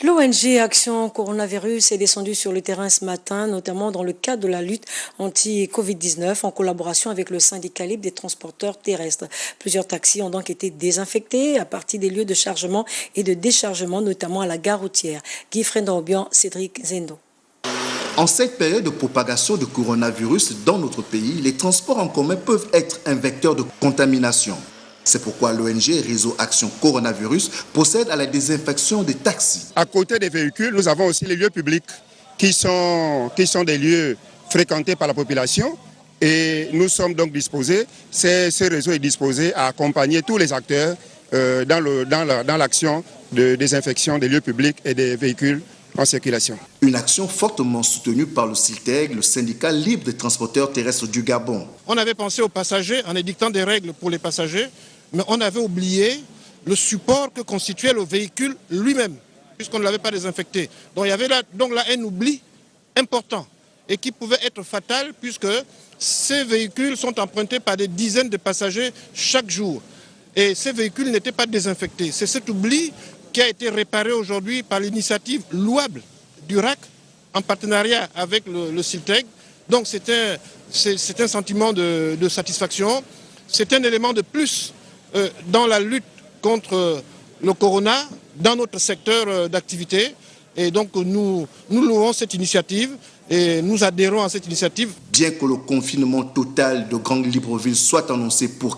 L'ONG Action Coronavirus est descendue sur le terrain ce matin, notamment dans le cadre de la lutte anti-Covid-19, en collaboration avec le syndicat libre des transporteurs terrestres. Plusieurs taxis ont donc été désinfectés à partir des lieux de chargement et de déchargement, notamment à la gare routière. Guy Frendorbian, Cédric Zendo. En cette période de propagation de coronavirus dans notre pays, les transports en commun peuvent être un vecteur de contamination. C'est pourquoi l'ONG Réseau Action Coronavirus procède à la désinfection des taxis. À côté des véhicules, nous avons aussi les lieux publics qui sont des lieux fréquentés par la population. Et nous sommes donc disposés, ce réseau est disposé à accompagner tous les acteurs dans l'action de désinfection des lieux publics et des véhicules en circulation. Une action fortement soutenue par le CILTEG, le syndicat libre des transporteurs terrestres du Gabon. On avait pensé aux passagers en édictant des règles pour les passagers, mais on avait oublié le support que constituait le véhicule lui-même, puisqu'on ne l'avait pas désinfecté. Donc il y avait là un oubli important et qui pouvait être fatal, puisque ces véhicules sont empruntés par des dizaines de passagers chaque jour. Et ces véhicules n'étaient pas désinfectés. C'est cet oubli qui a été réparé aujourd'hui par l'initiative louable du RAC en partenariat avec le CILTEG. Donc c'est un sentiment de satisfaction, c'est un élément de plus dans la lutte contre le corona, dans notre secteur d'activité. Et donc nous louons cette initiative et nous adhérons à cette initiative. Bien que le confinement total de Grand Libreville soit annoncé pour